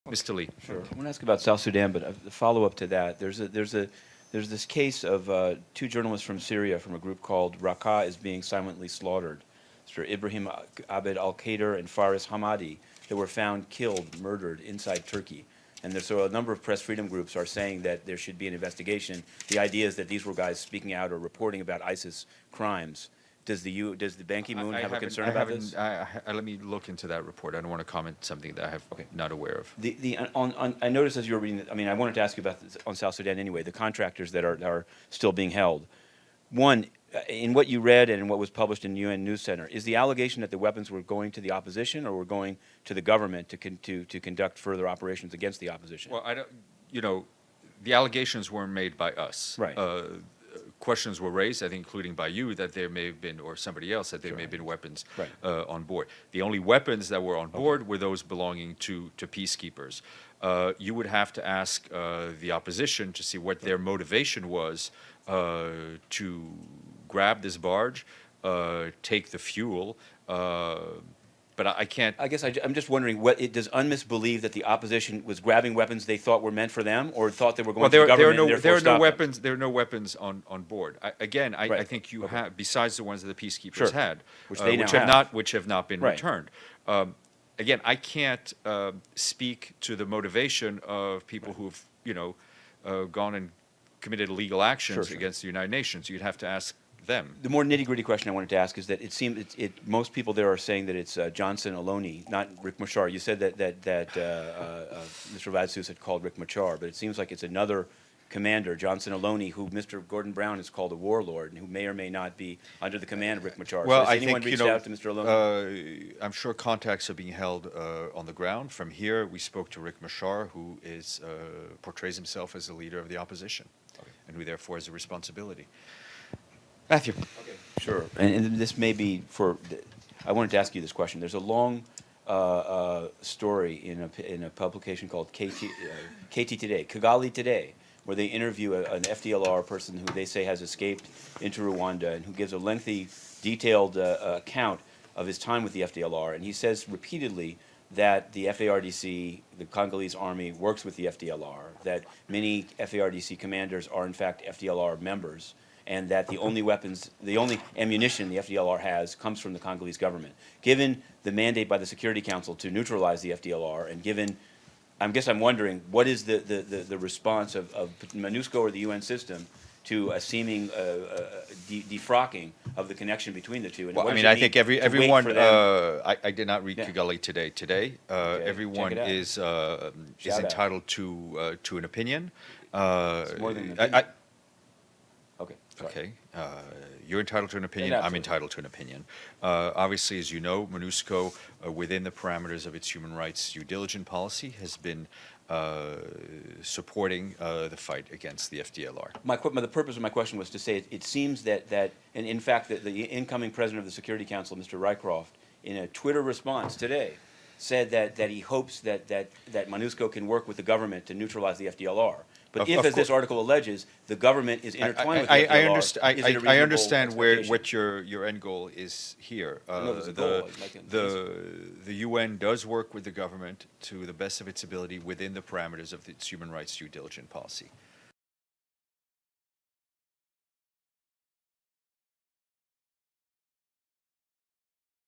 Mr. Lee. Sure. I want to ask about South Sudan, but the follow-up to that, there's this case of two journalists from Syria from a group called Raqqa is being silently slaughtered. Mr. Ibrahim Abed al-Qader and Faris Hamadi that were found killed, murdered inside Turkey. And so a number of press freedom groups are saying that there should be an investigation. The idea is that these were guys speaking out or reporting about ISIS crimes. Does the Ban Ki-moon have a concern about this? Let me look into that report. I don't want to comment something that I'm not aware of. I noticed as you were reading, I wanted to ask you about this on South Sudan anyway, the contractors that are still being held. One, in what you read and in what was published in UN News Center, is the allegation that the weapons were going to the opposition or were going to the government to conduct further operations against the opposition? Well, the allegations weren't made by us. Right. Questions were raised, I think, including by you, that there may have been, or somebody else, that there may have been weapons on board. The only weapons that were on board were those belonging to peacekeepers. You would have to ask the opposition to see what their motivation was to grab this barge, take the fuel, but I can't. I guess I'm just wondering, does UNMISS believe that the opposition was grabbing weapons they thought were meant for them, or thought they were going to the government and therefore stop them? There are no weapons on board. I think you have, besides the ones that the peacekeepers had, which have not been returned. Again, I can't speak to the motivation of people who've gone and committed illegal actions against the United Nations. You'd have to ask them. The more nitty-gritty question I wanted to ask is that it seems most people there are saying that it's Johnson Aloni, not Rick Machar. You said that Mr. Vadsus had called Rick Machar, but it seems like it's another commander, Johnson Aloni, who Mr. Gordon Brown has called a warlord, and who may or may not be under the command of Rick Machar. Well, so has anyone reached out to Mr. Aloni? I'm sure contacts are being held on the ground. From here, we spoke to Rick Machar, who portrays himself as the leader of the opposition, and who therefore has a responsibility. Matthew. Okay, sure. And this may be I wanted to ask you this question. There's a long story in a publication called KT Today, Kigali Today, where they interview an FDLR person who they say has escaped into Rwanda and who gives a lengthy, detailed account of his time with the FDLR. And he says repeatedly that the FARDC, the Congolese army, works with the FDLR, that many FARDC commanders are in fact FDLR members, and that the only weapons, the only ammunition the FDLR has comes from the Congolese government. Given the mandate by the Security Council to neutralize the FDLR, and given, I guess I'm wondering, what is the response of MONUSCO or the UN system to a seeming defrocking of the connection between the two? And well, I think everyone, I did not read Kigali Today. Everyone is entitled to an opinion. It's more than an opinion. Okay. You're entitled to an opinion. I'm entitled to an opinion. Obviously, as you know, MONUSCO, within the parameters of its human rights due diligence policy, has been supporting the fight against the FDLR. The purpose of my question was to say it seems that and in fact, the incoming president of the Security Council, Mr. Rycroft, in a Twitter response today, said that he hopes that MONUSCO can work with the government to neutralize the FDLR. But if, as this article alleges, the government is intertwined with the FDLR, I understand what your end goal is here. The UN does work with the government to the best of its ability within the parameters of its human rights due diligence policy.